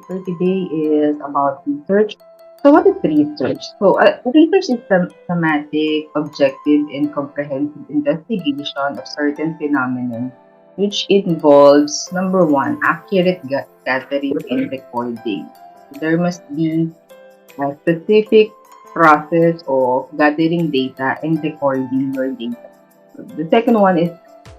for today is about research. So, what is research? Research is thematic, objective, and comprehensive investigation of certain phenomenon, which involves number one, accurate gathering and recording. There must be a specific process of gathering data and recording your data. The second one is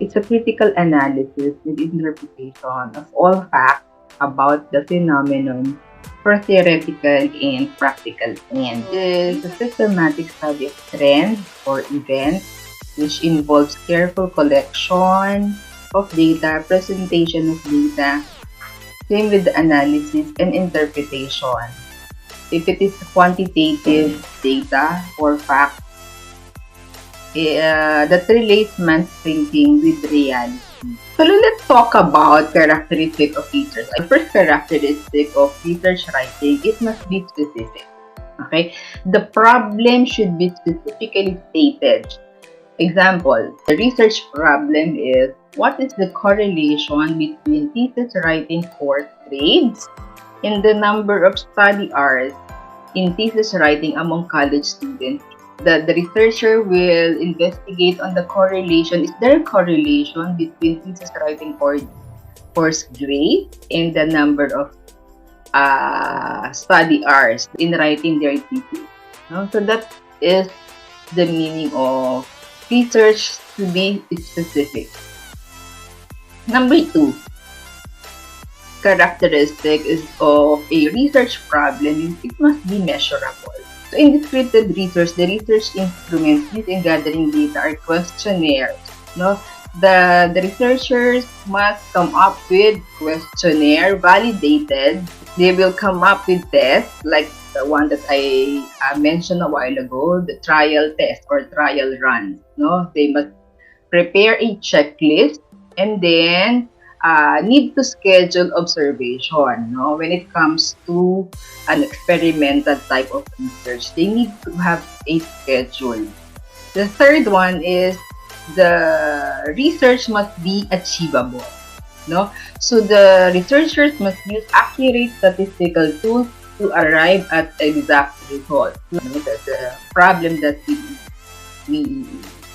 it's a critical analysis and interpretation of all facts about the phenomenon for theoretical and practical ends. It is a systematic study of trends or events which involves careful collection of data, presentation of data, same with the analysis and interpretation. If it is quantitative data or fact, that relates man's thinking with reality. So let's talk about characteristic of research. The first characteristic of research writing, it must be specific. Okay? The problem should be specifically stated. Example, the research problem is, what is the correlation between thesis writing course grades and the number of study hours in thesis writing among college students? The researcher will investigate on the correlation. Is there a correlation between thesis writing course grade and the number of study hours in writing their thesis? No? So that is the meaning of research to be specific. Number two, characteristic is of a research problem, it must be measurable. So in descriptive research, the research instruments used in gathering data are questionnaires. No? The researchers must come up with questionnaire validated. They will come up with tests like the one that I mentioned a while ago, the trial test or trial run. No? They must prepare a checklist and then need to schedule observation. No? When it comes to an experimental type of research, they need to have a schedule. The third one is the research must be achievable. No? So the researchers must use accurate statistical tools to arrive at exact results. The problem that we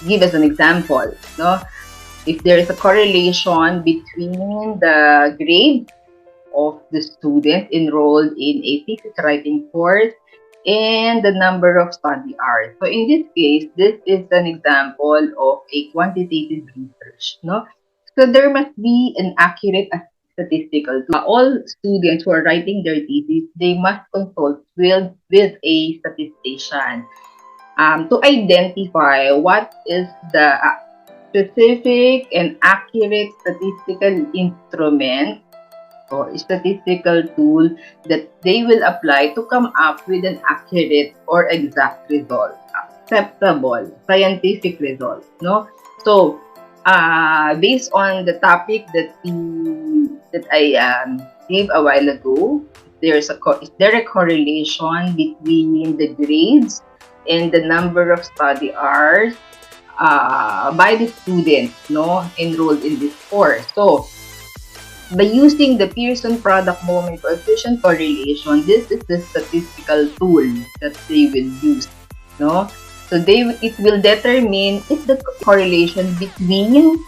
give as an example. No? If there is a correlation between the grade of the student enrolled in a thesis writing course and the number of study hours. So in this case, this is an example of a quantitative research. No? So there must be an accurate statistical tool. All students who are writing their thesis, they must consult with a statistician to identify what is the specific and accurate statistical instrument or statistical tool that they will apply to come up with an accurate or exact result, acceptable scientific result. No, so based on the topic that I gave a while ago, is there a correlation between the grades and the number of study hours by the students, no, enrolled in this course? So by using the Pearson product moment coefficient correlation, this is the statistical tool that they will use. No, so it will determine if the correlation between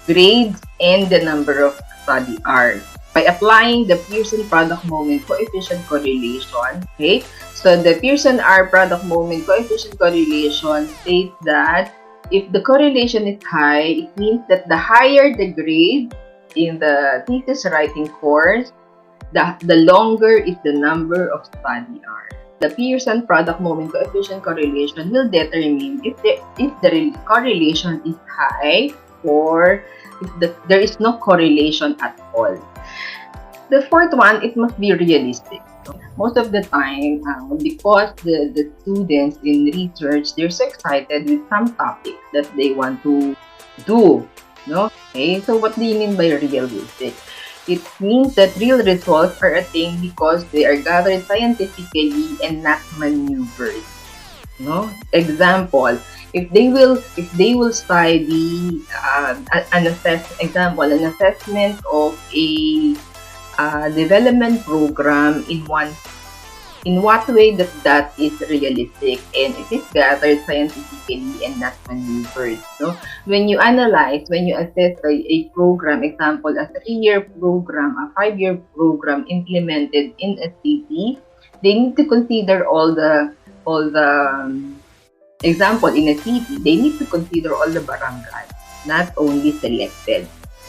grades and the number of study hours by applying the Pearson product moment coefficient correlation. Okay, so the Pearson R product moment coefficient correlation states that if the correlation is high, it means that the higher the grade in the thesis writing course, the longer is the number of study hours. The Pearson product moment coefficient correlation will determine if the correlation is high or if there is no correlation at all. The fourth one, it must be realistic. Most of the time, because the students in research, they're so excited with some topics that they want to do. No? Okay, so what do you mean by realistic? It means that real results are attained because they are gathered scientifically and not maneuvered. No? Example, if they will study an assessment of development program in what way that is realistic and it is gathered scientifically and not maneuvered. No? When you analyze, when you assess a program, example, a 3-year program, a 5-year program implemented in a city, they need to consider all the example in a city, they need to consider all the barangays, not only selected,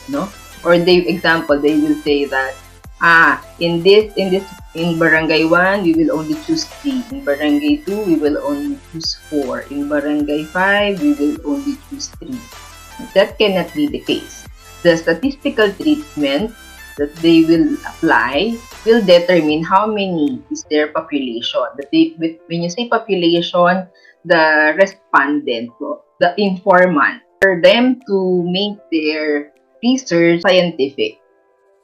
no? Or they will say that in barangay 1 we will only choose 3, in barangay 2 we will only choose 4, in barangay 5 we will only choose 3. That cannot be the case. The statistical treatment that they will apply will determine how many is their population. When you say population, the respondent, the informant, for them to make their research scientific.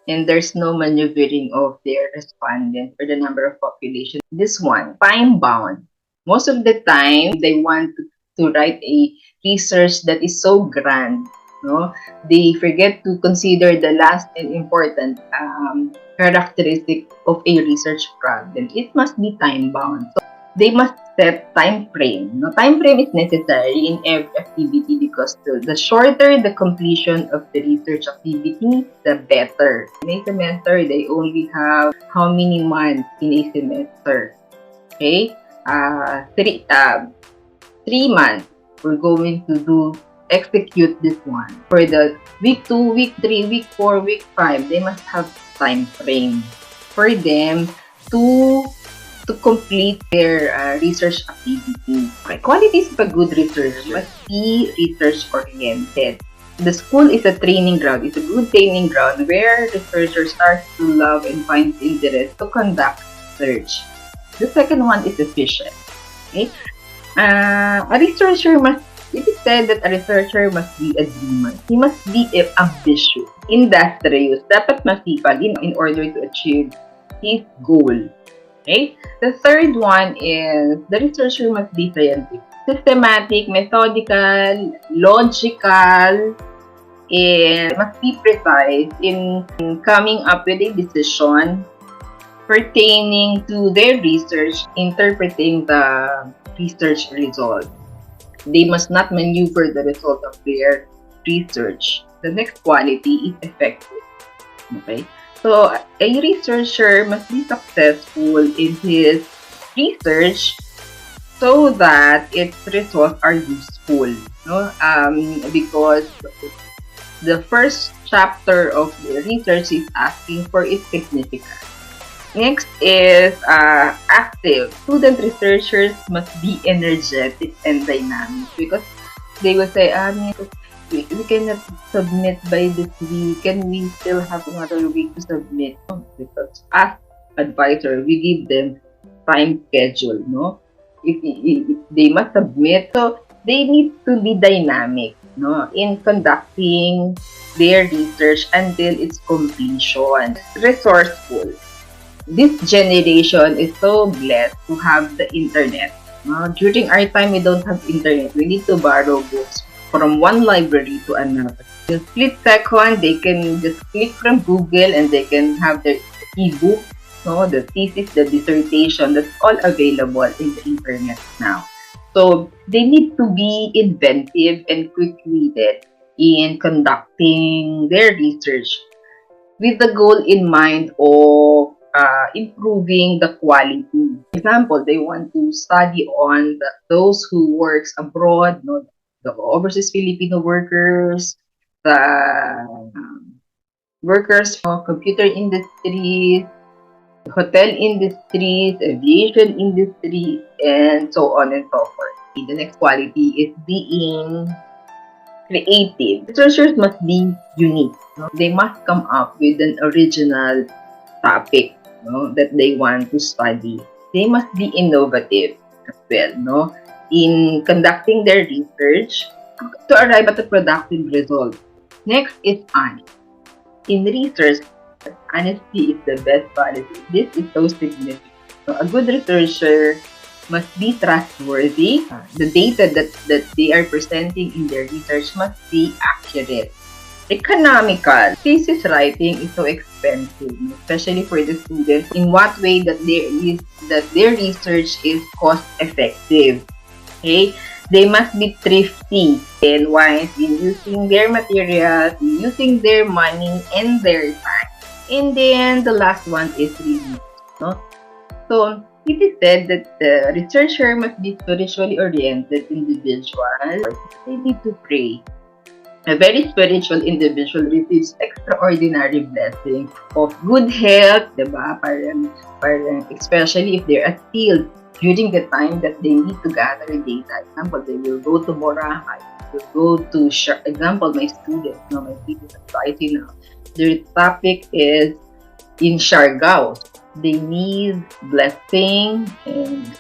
And there's no maneuvering of their respondent or the number of population. This one, time bound. Most of the time, they want to write a research that is so grand. No, they forget to consider the last and important characteristic of a research problem. It must be time bound. So they must set time frame. No, time frame is necessary in every activity because the shorter the completion of the research activity, the better. In a semester, they only have how many months in a semester? Okay, 3 months. We're going to execute this one. For the week 2, week 3, week 4, week 5, they must have time frame for them to complete their research activity. Okay. Qualities of a good researcher must be research-oriented. The school is a training ground. It's a good training ground where researchers start to love and find interest to conduct research. The second one is efficient. Okay? A researcher must, it is said that a researcher must be a dreamer. He must be ambitious, industrious, dapat masipag in order to achieve his goal. Okay? The third one is the researcher must be scientific, systematic, methodical, logical, and must be precise in coming up with a decision pertaining to their research, interpreting the research result. They must not maneuver the result of their research. The next quality is effective. Okay? So, a researcher must be successful in his research so that its results are useful. No? Because the first chapter of the research is asking for its significance. Next is active. Student researchers must be energetic and dynamic because they will say, we cannot submit by this week. Can we still have another week to submit? Because as advisor, we give them time schedule, no? If they must submit, so they need to be dynamic, no, in conducting their research until its completion. Resourceful. This generation is so blessed to have the internet. During our time, we don't have internet. We need to borrow books from one library to another. In a split second, they can just click from Google and they can have their ebook, the thesis, the dissertation, that's all available in the internet now. So they need to be inventive and quick-witted in conducting their research with the goal in mind of improving the quality. For example, they want to study on those who works abroad, the overseas Filipino workers, the workers from computer industries, hotel industries, aviation industry, and so on and so forth. The next quality is being creative. Researchers must be unique. They must come up with an original topic that they want to study. They must be innovative as well, in conducting their research to arrive at a productive result. Next is honesty. In research, honesty is the best policy. This is so significant. So a good researcher must be trustworthy. The data that they are presenting in their research must be accurate. Economical. Thesis writing is so expensive, especially for the students. In what way that their research is cost effective? Okay, they must be thrifty and wise in using their materials, in using their money and their time. And then the last one is review. No? So it is said that the researcher must be spiritually oriented individual. They need to pray. A very spiritual individual receives extraordinary blessing of good health, diba? Parang especially if they're at field during the time that they need to gather data. Example, they will go to Boracay, they will go to, example, my students at IC now, their topic is in Siargao. They need blessing and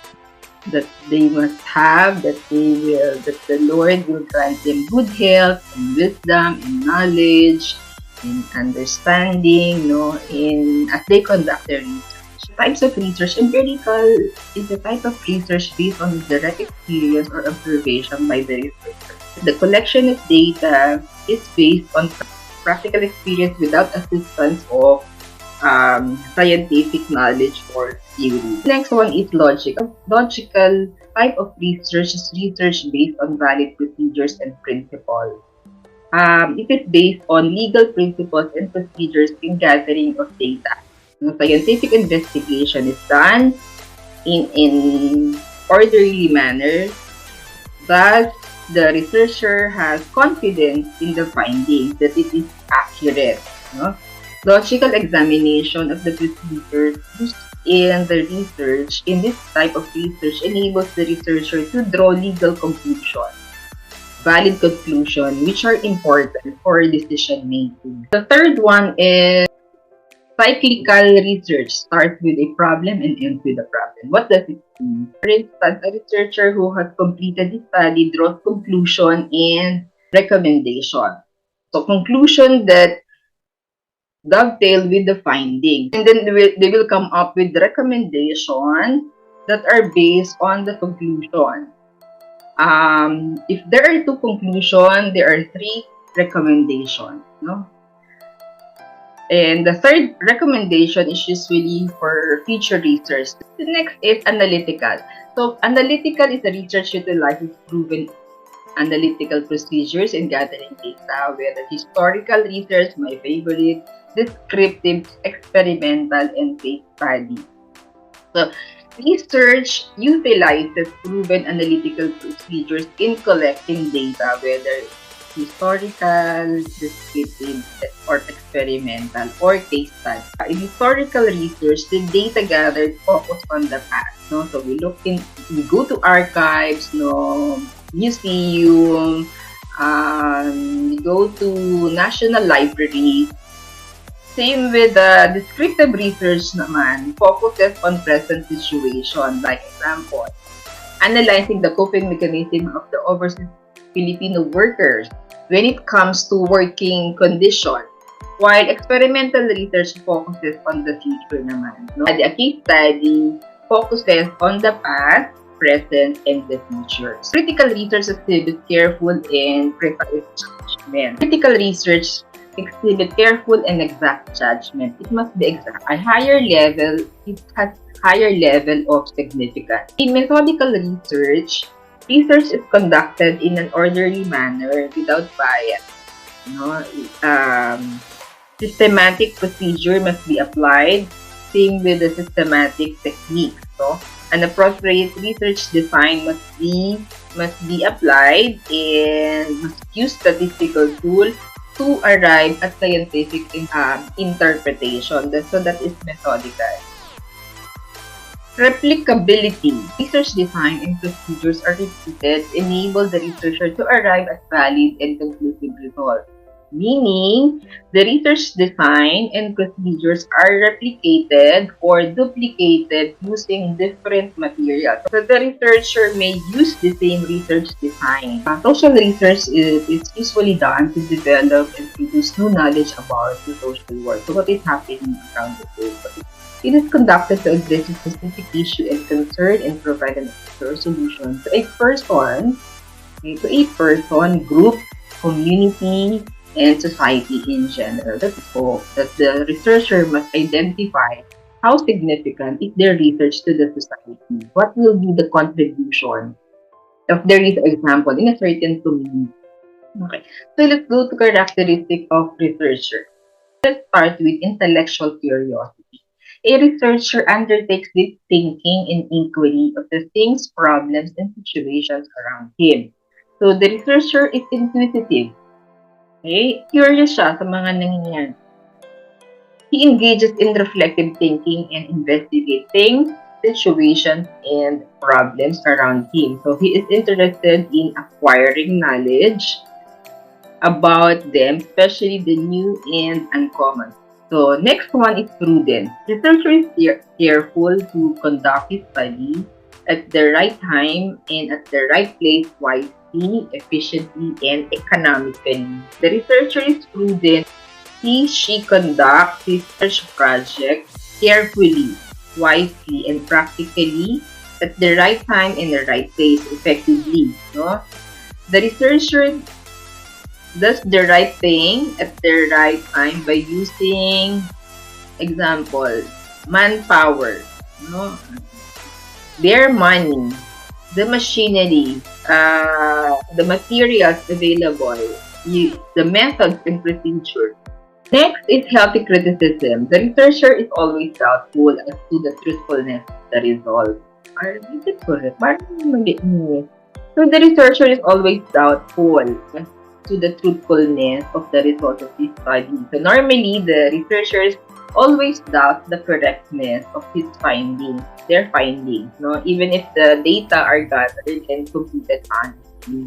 that they must have, that the Lord will grant them good health and wisdom and knowledge and understanding, as they conduct their research. Types of research. Empirical is a type of research based on direct experience or observation by the researcher. The collection of data is based on practical experience without assistance of scientific knowledge or theory. Next one is logical. Logical type of research is research based on valid procedures and principles. It is based on legal principles and procedures in gathering of data. Scientific investigation is done in orderly manner. Thus, the researcher has confidence in the findings that it is accurate. Logical examination of the procedures used in the research, in this type of research, enables the researcher to draw legal conclusions, valid conclusions, which are important for decision making. The third one is cyclical research. Starts with a problem and ends with a problem. What does it mean? For instance, a researcher who has completed the study draws conclusion and recommendation. So conclusion that dovetail with the findings, and then they will come up with recommendations that are based on the conclusion. If there are two conclusions, there are three recommendations. And the third recommendation is usually for future research. The next is analytical. So analytical is a research utilizes proven analytical procedures in gathering data, whether historical research, my favorite, descriptive, experimental, and case study. So, research utilizes proven analytical procedures in collecting data, whether historical, descriptive, or experimental, or case study. In historical research, the data gathered focus on the past. So we go to archives, museum, we go to national libraries. Same with the descriptive research naman, focuses on present situation. Like example, analyzing the coping mechanism of the overseas Filipino workers when it comes to working conditions. While experimental research focuses on the future naman. The case study focuses on the past, present, and the future. Critical research exhibits careful and precise judgment. Critical research exhibit careful and exact judgment. It must be exact. It has higher level of significance. In methodical research is conducted in an orderly manner without bias. Systematic procedure must be applied. Same with the systematic techniques. An appropriate research design must be applied and must use statistical tools to arrive at scientific interpretation. So that is methodical. Replicability. Research design and procedures are repeated, enable the researcher to arrive at valid and conclusive results. Meaning, the research design and procedures are replicated or duplicated using different materials. So the researcher may use the same research design. Social research is usually done to develop and produce new knowledge about the social world. So what is happening around the world. It is conducted to address a specific issue and concern and provide an answer or solution to a person, group, community, and society in general. Let's hope that the researcher must identify how significant is their research to the society. What will be the contribution of their example in a certain community? Okay, so let's go to characteristic of researcher. Let's start with intellectual curiosity. A researcher undertakes deep thinking and inquiry of the things, problems, and situations around him. So the researcher is inquisitive. Okay? Curious siya sa mga nangyayari. He engages in reflective thinking and investigating situations and problems around him. So he is interested in acquiring knowledge about them, especially the new and uncommon. So next one is prudence. Researcher is careful to conduct his study at the right time and at the right place wisely, efficiently, and economically. The researcher is prudent. She conducts his research project carefully, wisely, and practically at the right time and the right place effectively. No? The researcher does the right thing at the right time by using, example, manpower, no? Their money, the machinery, the materials available, the methods and procedure. Next is healthy criticism. The researcher is always doubtful as to the truthfulness of the result. Is it correct? So the researcher is always doubtful to the truthfulness of the result of his study. So normally, the researchers always doubt the correctness of his findings, their findings, no? Even if the data are gathered and computed honestly.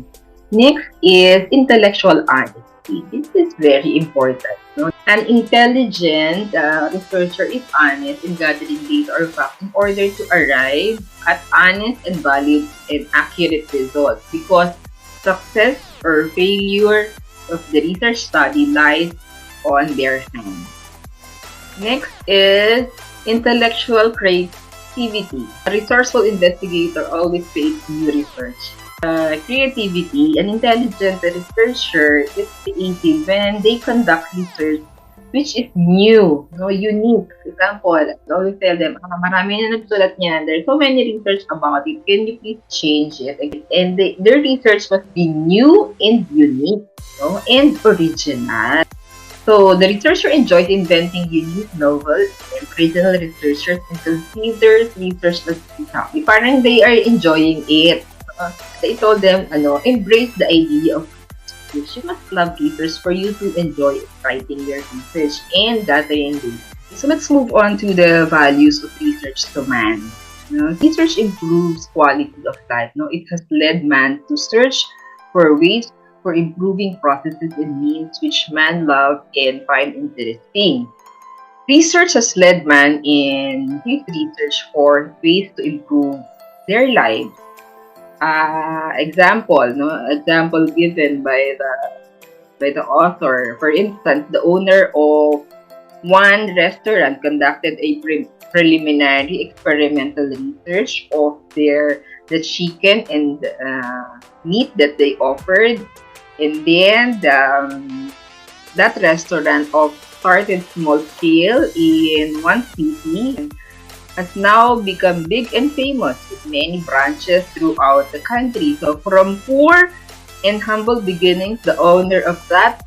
Next is intellectual honesty. This is very important. No? An intelligent researcher is honest in gathering data or facts in order to arrive at honest and valid and accurate results, because success or failure of the research study lies on their hands. Next is intellectual creativity. A resourceful investigator always creates new research. Creativity, an intelligent researcher is creative when they conduct research which is new, no, unique. Example, we tell them, marami na nagsulat niyan. There's so many research about it. Can you please change it? And their research must be new and unique, no, and original. So the researcher enjoys inventing unique, novel, and original researchers and considers research as happy. Parang they are enjoying it. They told them, embrace the idea of research. You must love research for you to enjoy writing your research and gathering data. So let's move on to the values of research to man. Research improves quality of life. It has led man to search for ways for improving processes and means which man love and find interesting. Research has led man in his research for ways to improve their lives. Example given by the author. For instance, the owner of one restaurant conducted a preliminary experimental research of the chicken and meat that they offered, and then that restaurant started small scale in one city, has now become big and famous with many branches throughout the country. So from poor and humble beginnings, the owner of that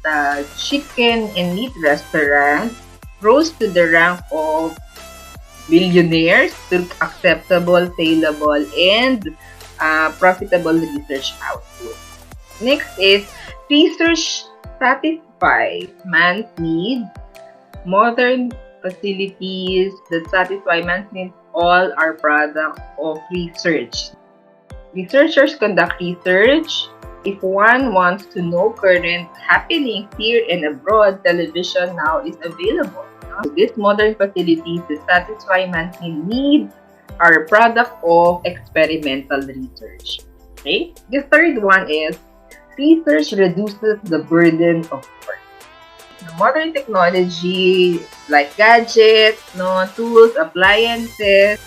chicken and meat restaurant rose to the rank of billionaires through acceptable, saleable, and profitable research output. Next is research satisfies man's needs. Modern facilities that satisfy man's needs all are products of research. Researchers conduct research. If one wants to know current happenings here and abroad, television now is available. These modern facilities that satisfy man's needs are a product of experimental research. Okay? The third one is research reduces the burden of work. Modern technology like gadgets, tools, appliances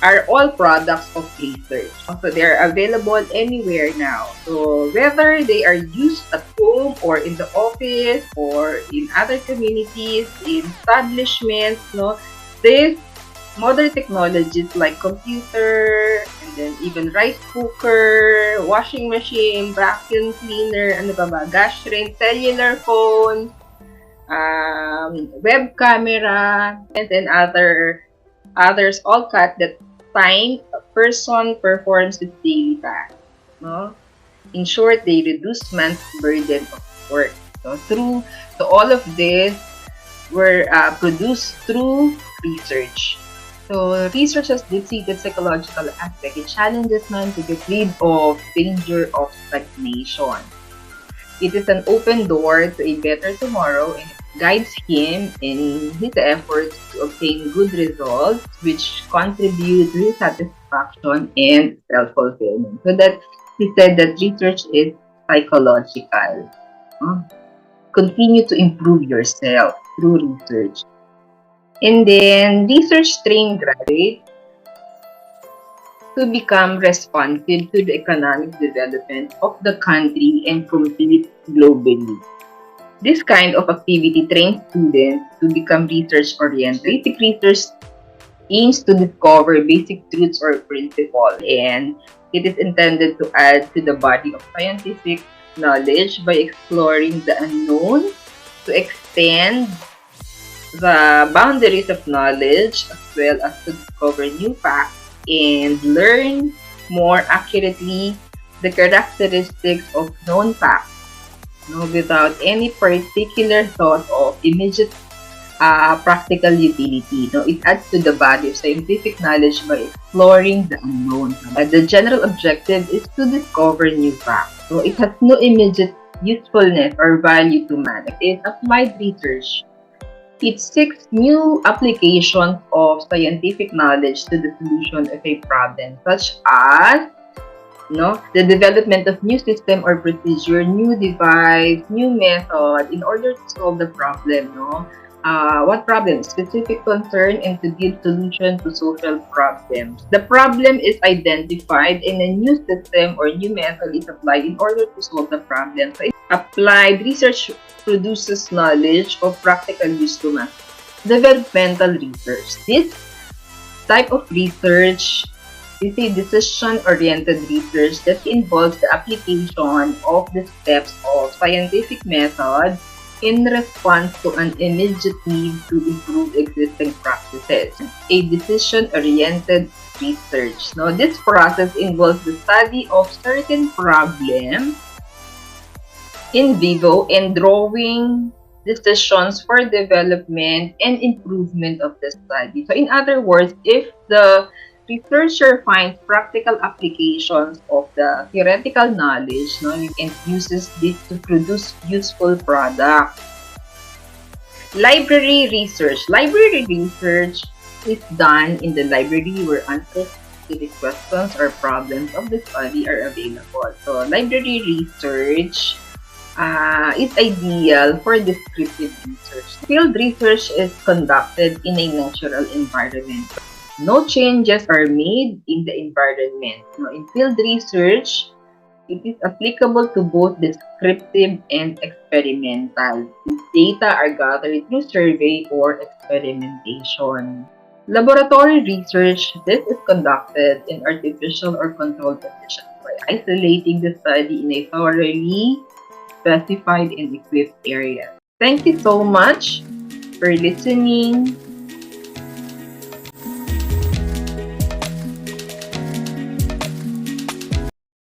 are all products of research. So they are available anywhere now. So whether they are used at home or in the office or in other communities, in establishments, no, these modern technologies like computer, and then even rice cooker, washing machine, vacuum cleaner, ano ba, gas range, cellular phone, web camera, and then others all cut the time a person performs his daily task. No? In short, they reduce man's burden of work. So all of this were produced through research. So research has deep-seated psychological aspect. It challenges man to get rid of danger of stagnation. It is an open door to a better tomorrow and guides him in his efforts to obtain good results which contribute to his satisfaction and self-fulfillment. So that he said that research is psychological. Continue to improve yourself through research. And then research trained graduates to become responsive to the economic development of the country and compete globally. This kind of activity trains students to become research-oriented. Basic research aims to discover basic truths or principles, and it is intended to add to the body of scientific knowledge by exploring the unknown, to extend the boundaries of knowledge, as well as to discover new facts and learn more accurately the characteristics of known facts, without any particular thought of immediate practical utility. It adds to the body of scientific knowledge by exploring the unknown. The general objective is to discover new facts. So it has no immediate usefulness or value to man. It is applied research. It seeks new applications of scientific knowledge to the solution of a problem, such as the development of new system or procedure, new device, new method in order to solve the problem. What problem? Specific concern and to give solution to social problems. The problem is identified and a new system or new method is applied in order to solve the problem. So applied research produces knowledge of practical use to math. Developmental research. This type of research is a decision-oriented research that involves the application of the steps of scientific method in response to an immediate need to improve existing practices. A decision-oriented research. Now, this process involves the study of certain problems in vivo and drawing decisions for development and improvement of the study. So, in other words, if the researcher finds practical applications of the theoretical knowledge, and uses this to produce useful products. Library research. Library research is done in the library where answers to the questions or problems of the study are available. So, library research is ideal for descriptive research. Field research is conducted in a natural environment. No changes are made in the environment. In field research, it is applicable to both descriptive and experimental. These data are gathered through survey or experimentation. Laboratory research, this is conducted in artificial or controlled conditions by isolating the study in a thoroughly specified and equipped area. Thank you so much for listening.